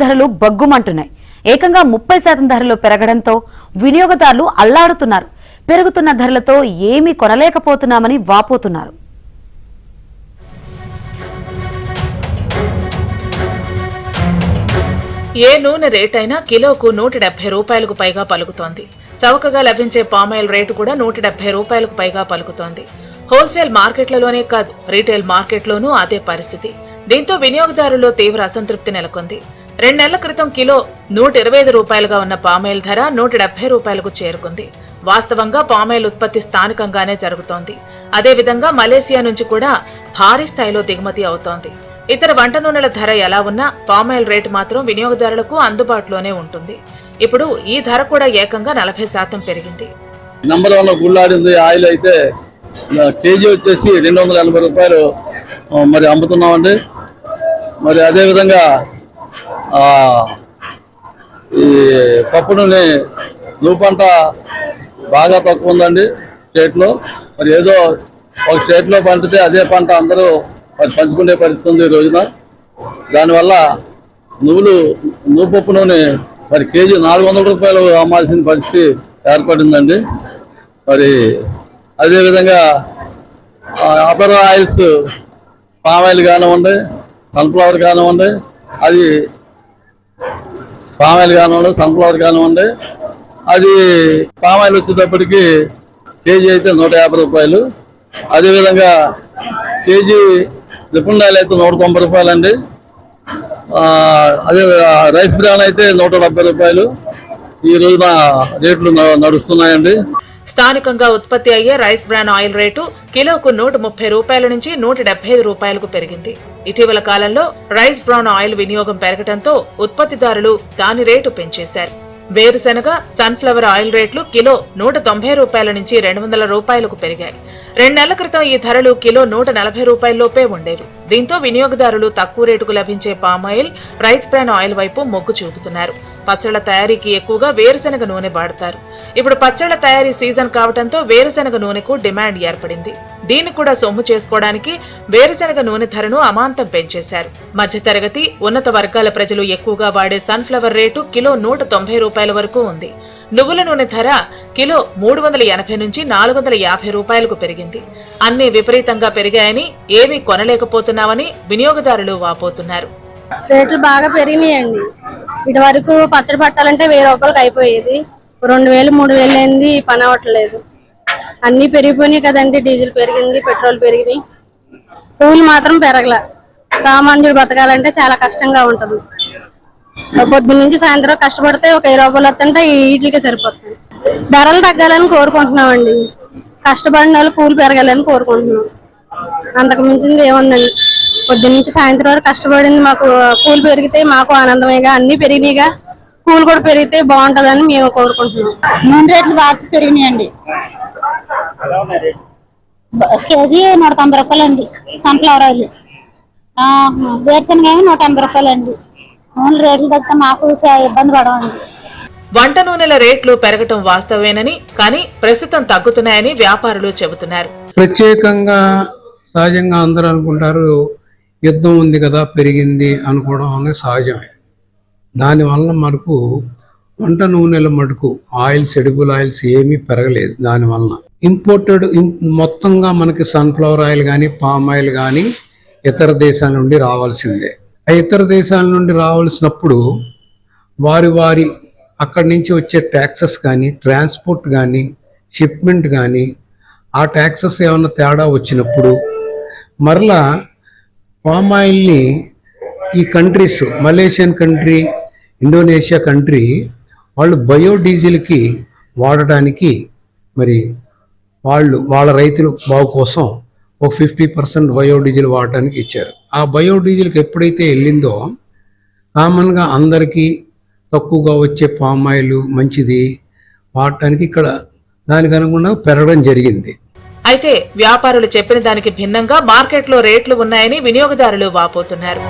ధరలు బగ్గుమంటున్నాయి. ఏకంగా 30% ధరలు పెరగడంతో వినియోగదారులు అల్లాడుతున్నారు. పెరుగుతున్న ధరలతో ఏమీ కొనలేకపోతున్నామని వాపోతున్నారు. ఏ నూనె రేటైనా కిలోకు 170 రూపాయలకు పైగా పలుకుతోంది. చౌకగా లభించే పామాయిల్ రేటు కూడా 170 రూపాయలకు పైగా పలుకుతోంది. హోల్సేల్ మార్కెట్లలోనే కాదు, రీటైల్ మార్కెట్లోనూ అదే పరిస్థితి. దీంతో వినియోగదారుల్లో తీవ్ర అసంతృప్తి నెలకొంది. 2 నెలల క్రితం కిలో 125 రూపాయలుగా ఉన్న పామాయిల్ ధర 170 రూపాయలకు చేరుకుంది. వాస్తవంగా పామాయిల్ ఉత్పత్తి స్థానికంగానే జరుగుతోంది. అదేవిధంగా మలేసియా నుంచి కూడా భారీ స్థాయిలో దిగుమతి అవుతోంది. ఇతర వంట నూనెల ధర ఎలా ఉన్నా పామాయిల్ రేటు మాత్రం వినియోగదారులకు అందుబాటులోనే ఉంటుంది. ఇప్పుడు ఈ ధర కూడా ఏకంగా 40% పెరిగింది. నంబర్ 1 గుళ్ళాడింది ఆయిల్ అయితే కేజీ వచ్చేసి 280 రూపాయలు మరి అమ్ముతున్నామండి. మరి అదేవిధంగా ఈ పప్పు నూనె పంట బాగా తక్కువ ఉందండి స్టేట్లో. మరి ఏదో ఒక స్టేట్లో పండితే అదే పంట అందరూ మరి పంచుకునే పరిస్థితి ఉంది ఈ రోజున. దానివల్ల నువ్వు పప్పు నూనె మరి కేజీ 400 రూపాయలు అమ్మాల్సిన పరిస్థితి ఏర్పడిందండి. మరి అదేవిధంగా అదర్ ఆయిల్స్ పామాయిల్ కానివ్వండి, సన్ఫ్లవర్ కానివ్వండి, అది పామాయిల్ కానివ్వండి, సన్ఫ్లవర్ కానివ్వండి, అది పామాయిల్ వచ్చేటప్పటికి కేజీ అయితే 150 రూపాయలు. అదేవిధంగా కేజీ రిఫైండ్ ఆయిల్ అయితే 190 రూపాయలండి. అదే రైస్ బ్రాన్ అయితే 170 రూపాయలు ఈ రోజున రేట్లు నడుస్తున్నాయండి. స్థానికంగా ఉత్పత్తి అయ్యే రైస్ బ్రాన్ ఆయిల్ రేటు కిలోకు 130 రూపాయల నుంచి 175 రూపాయలకు పెరిగింది. ఇటీవల కాలంలో రైస్ బ్రాన్ ఆయిల్ వినియోగం పెరగడంతో ఉత్పత్తిదారులు దాని రేటు పెంచేశారు. వేరుశనగ, సన్ఫ్లవర్ ఆయిల్ రేట్లు కిలో 190 రూపాయల నుంచి 200 రూపాయలకు పెరిగాయి. 2 నెలల క్రితం ఈ ధరలు కిలో 140 రూపాయల్లోపే ఉండేవి. దీంతో వినియోగదారులు తక్కువ రేటుకు లభించే పామాయిల్, రైస్ బ్రాన్ ఆయిల్ వైపు మొగ్గు చూపుతున్నారు. పచ్చళ్ల తయారీకి ఎక్కువగా వేరుశనగ నూనె వాడతారు. ఇప్పుడు పచ్చళ్ల తయారీ సీజన్ కావడంతో వేరుశనగ నూనెకు డిమాండ్ ఏర్పడింది. దీన్ని కూడా సొమ్ము చేసుకోవడానికి వేరుశనగ నూనె ధరను అమాంతం పెంచేశారు. మధ్యతరగతి, ఉన్నత వర్గాల ప్రజలు ఎక్కువగా వాడే సన్ఫ్లవర్ రేటు కిలో 190 రూపాయల వరకు ఉంది. నువ్వుల నూనె ధర కిలో 380 నుంచి 450 రూపాయలకు పెరిగింది. అన్ని విపరీతంగా పెరిగాయని, ఏమీ కొనలేకపోతున్నామని వినియోగదారులు వాపోతున్నారు. రేట్లు బాగా పెరిగినాయండి. ఇటు వరకు పచ్చడి పట్టాలంటే 1000 రూపాయలకు అయిపోయేది. 2000, 3000 అయింది, పని అవ్వట్లేదు. అన్ని పెరిగిపోయినాయి కదండి. డీజిల్ పెరిగింది, పెట్రోల్ పెరిగినాయి. పూలు మాత్రం పెరగల. సామాన్యుడు బతకాలంటే చాలా కష్టంగా ఉంటుంది. పొద్దున్న నుంచి సాయంత్రం కష్టపడితే ఒక 20 రూపాయలు వస్తుంటే వీటికే సరిపోతుంది. ధరలు తగ్గాలని కోరుకుంటున్నామండి. కష్టపడిన వాళ్ళు కూలి పెరగాలని కోరుకుంటున్నాం. అంతకు మించింది ఏముందండి. పొద్దున్న నుంచి సాయంత్రం వరకు కష్టపడింది మాకు కూలి పెరిగితే మాకు ఆనందమేగా. అన్ని పెరిగినాయిగా, కూలి కూడా పెరిగితే బాగుంటదని మేము కోరుకుంటున్నాం. నూనె రేట్లు బాగా పెరిగినాయండి. కేజీ 190 రూపాయలండి సన్ఫ్లవర్ ఆయిల్. వేరుశనగ 180 రూపాయలండి. నూనె రేట్లు తగ్గితే మాకు ఇబ్బంది పడవండి. వంట నూనెల రేట్లు పెరగటం వాస్తవేనని, కానీ ప్రస్తుతం తగ్గుతున్నాయని వ్యాపారులు చెబుతున్నారు. ప్రత్యేకంగా సహజంగా అందరూ అనుకుంటారు యుద్ధం ఉంది కదా పెరిగింది అనుకోవడం అనేది సహజమే. దానివల్ల మనకు వంట నూనెల మటుకు ఆయిల్స్, ఎడిబుల్ ఆయిల్స్ ఏమీ పెరగలేదు. దానివల్ల ఇంపోర్టెడ్ మొత్తంగా మనకి సన్ఫ్లవర్ ఆయిల్ కానీ, పామ్ ఆయిల్ కానీ ఇతర దేశాల నుండి రావాల్సిందే. ఆ ఇతర దేశాల నుండి రావాల్సినప్పుడు వారి అక్కడి నుంచి వచ్చే ట్యాక్సెస్ కానీ, ట్రాన్స్పోర్ట్ కానీ, షిప్మెంట్ కానీ, ఆ ట్యాక్సెస్ ఏమైనా తేడా వచ్చినప్పుడు మరలా పామ్ ఆయిల్ని ఈ countries, Malaysian country, Indonesia country వాళ్ళు బయోడీజిల్కి వాడటానికి మరి వాళ్ళ రైతులు బాగు కోసం ఒక 50% బయోడీజిల్ వాడటానికి ఇచ్చారు. ఆ బయోడీజిల్కి ఎప్పుడైతే వెళ్ళిందో కామన్గా అందరికీ తక్కువగా వచ్చే పామ్ ఆయిల్ మంచిది వాడటానికి ఇక్కడ దానికి అనుగుణంగా పెరగడం జరిగింది. అయితే వ్యాపారులు చెప్పిన దానికి భిన్నంగా మార్కెట్లో రేట్లు ఉన్నాయని వినియోగదారులు వాపోతున్నారు.